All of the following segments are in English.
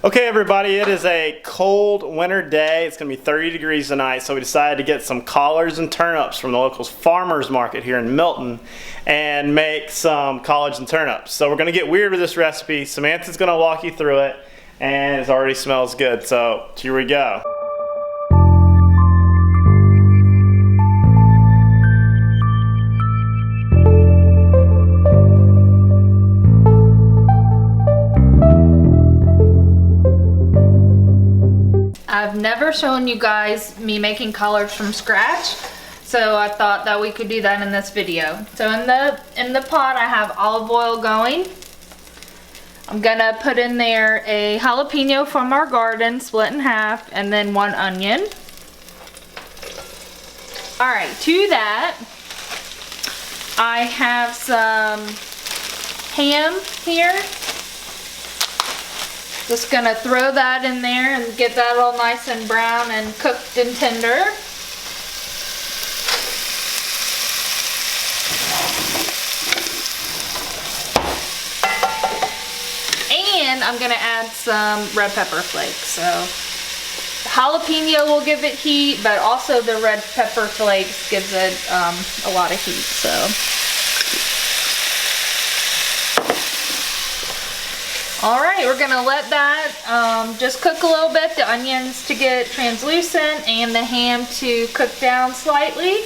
Okay everybody, it is a cold winter day. It's going to be 30 degrees tonight, so we decided to get some collards and turnips from the local farmers market here in Milton and make some collards and turnips. So we're going to get weird with this recipe. Samantha's going to walk you through it, and it already smells good, so here we go. I've never shown you guys me making collards from scratch, so I thought that we could do that in this video. So in the pot I have olive oil going. I'm gonna put in there a jalapeno from our garden, split in half, and then 1 onion. Alright, to that I have some ham here. Just gonna throw that in there and get that all nice and brown and cooked and tender. And I'm gonna add some red pepper flakes. So the jalapeno will give it heat, but also the red pepper flakes gives it a lot of heat. So. Alright, we're gonna let that just cook a little bit, the onions to get translucent and the ham to cook down slightly,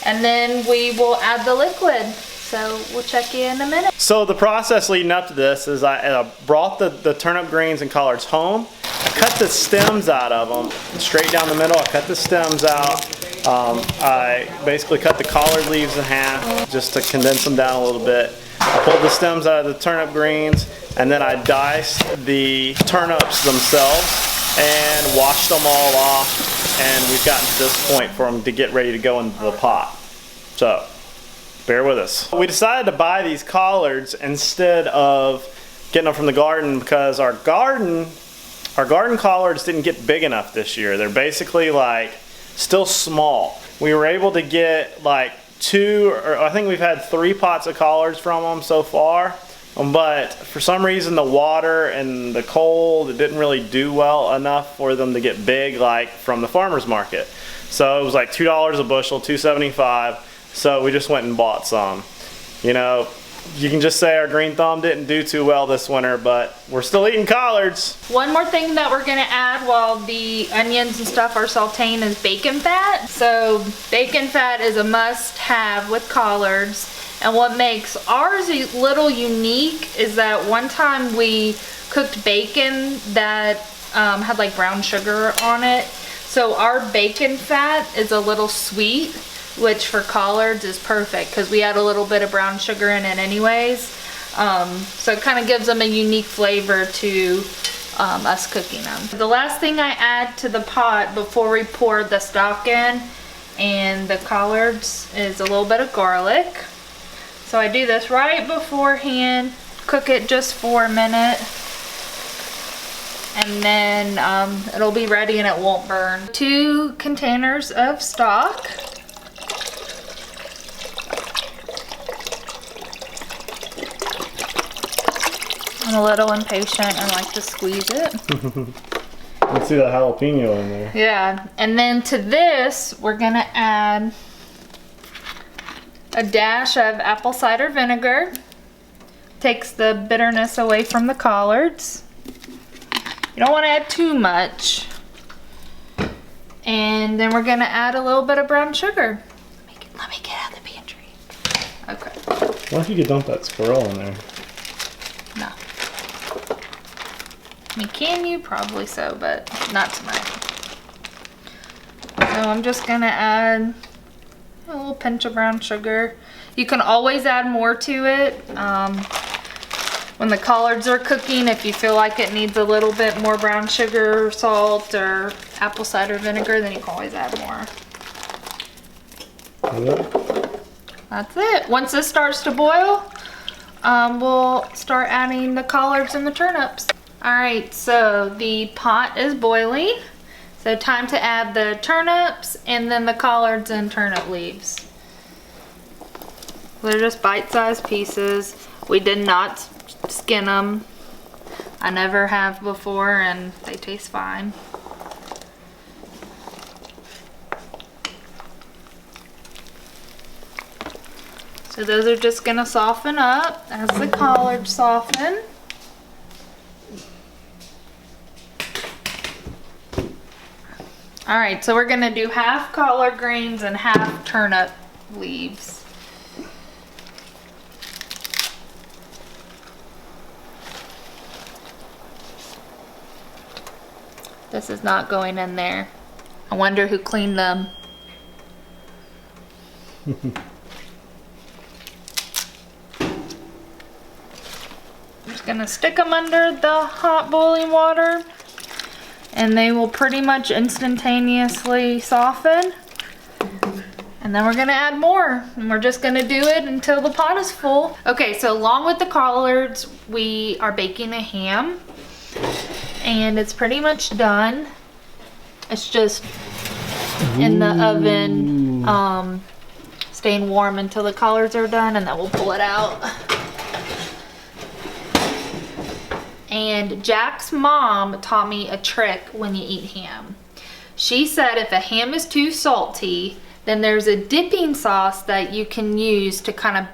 and then we will add the liquid. So we'll check you in a minute. So the process leading up to this is I brought the turnip greens and collards home. I cut the stems out of them, straight down the middle. I cut the stems out. I basically cut the collard leaves in half just to condense them down a little bit. I pulled the stems out of the turnip greens, and then I diced the turnips themselves and washed them all off, and we've gotten to this point for them to get ready to go into the pot. So bear with us. We decided to buy these collards instead of getting them from the garden because our garden collards didn't get big enough this year. They're basically like still small. We were able to get like 2, or I think we've had 3 pots of collards from them so far, but for some reason the water and the cold, it didn't really do well enough for them to get big like from the farmers market. So it was like $2 a bushel, $2.75. So we just went and bought some. You know, you can just say our green thumb didn't do too well this winter, but we're still eating collards. One more thing that we're gonna add while the onions and stuff are sauteing is bacon fat. So bacon fat is a must-have with collards. And what makes ours a little unique is that one time we cooked bacon that had like brown sugar on it. So our bacon fat is a little sweet, which for collards is perfect because we add a little bit of brown sugar in it anyways. So it kind of gives them a unique flavor to us cooking them. The last thing I add to the pot before we pour the stock in and the collards is a little bit of garlic. So I do this right beforehand, cook it just for a minute, and then it'll be ready and it won't burn. 2 containers of stock. I'm a little impatient and like to squeeze it. You can see the jalapeno in there. Yeah, and then to this, we're gonna add a dash of apple cider vinegar. Takes the bitterness away from the collards. You don't want to add too much. And then we're gonna add a little bit of brown sugar. Let me get out of the pantry. Okay. What if you could dump that squirrel in there? No. I mean, can you? Probably so, but not tonight. So I'm just gonna add a little pinch of brown sugar. You can always add more to it. When the collards are cooking, if you feel like it needs a little bit more brown sugar, salt, or apple cider vinegar, then you can always add more. That's it. Once this starts to boil, we'll start adding the collards and the turnips. Alright, so the pot is boiling. So time to add the turnips and then the collards and turnip leaves. They're just bite-sized pieces. We did not skin them. I never have before, and they taste fine. So those are just gonna soften up as the collards soften. All right, so we're gonna do half collard greens and half turnip leaves. This is not going in there. I wonder who cleaned them. Just gonna stick them under the hot boiling water and they will pretty much instantaneously soften. And then we're gonna add more, and we're just gonna do it until the pot is full. Okay, so along with the collards, we are baking a ham, and it's pretty much done. It's just in the oven, staying warm until the collards are done, and then we'll pull it out. And Jack's mom taught me a trick when you eat ham. She said if a ham is too salty, then there's a dipping sauce that you can use to kind of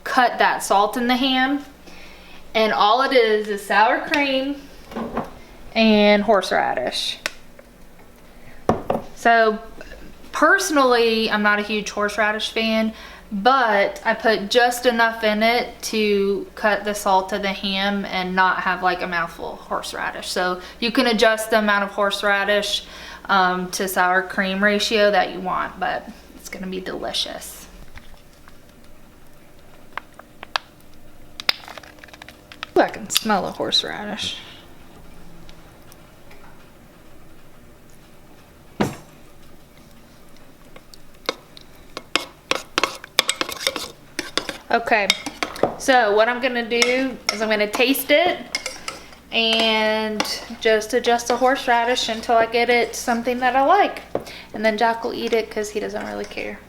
cut that salt in the ham. And all it is sour cream and horseradish. So personally, I'm not a huge horseradish fan, but I put just enough in it to cut the salt of the ham and not have like a mouthful of horseradish. So you can adjust the amount of horseradish to sour cream ratio that you want, but it's gonna be delicious. Ooh, I can smell the horseradish. Okay, so what I'm gonna do is I'm gonna taste it and just adjust the horseradish until I get it something that I like. And then Jack will eat it because he doesn't really care.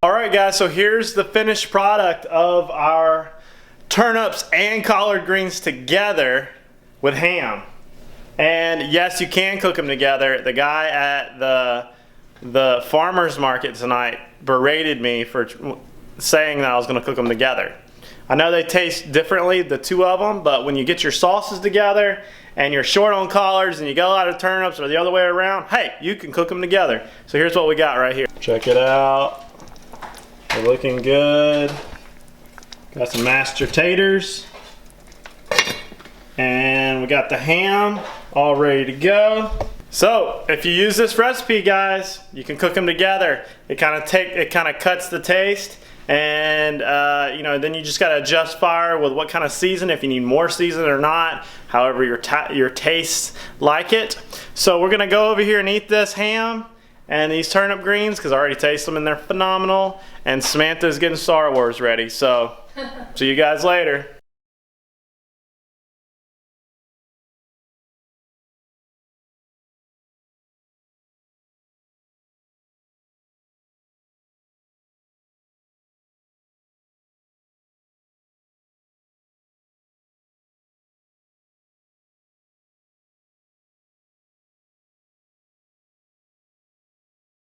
All right, guys, so here's the finished product of our turnips and collard greens together with ham. And yes, you can cook them together. The guy at the farmer's market tonight berated me for saying that I was gonna cook them together. I know they taste differently, the two of them, but when you get your sauces together and you're short on collards and you got a lot of turnips or the other way around, hey, you can cook them together. So here's what we got right here. Check it out. They're looking good. Got some mashed taters. And we got the ham all ready to go. So if you use this recipe, guys, you can cook them together. It kind of cuts the taste. And you know, then you just got to adjust fire with what kind of season, if you need more season or not, however your tastes like it. So we're gonna go over here and eat this ham and these turnip greens because I already taste them and they're phenomenal. And Samantha's getting Star Wars ready. So see you guys later.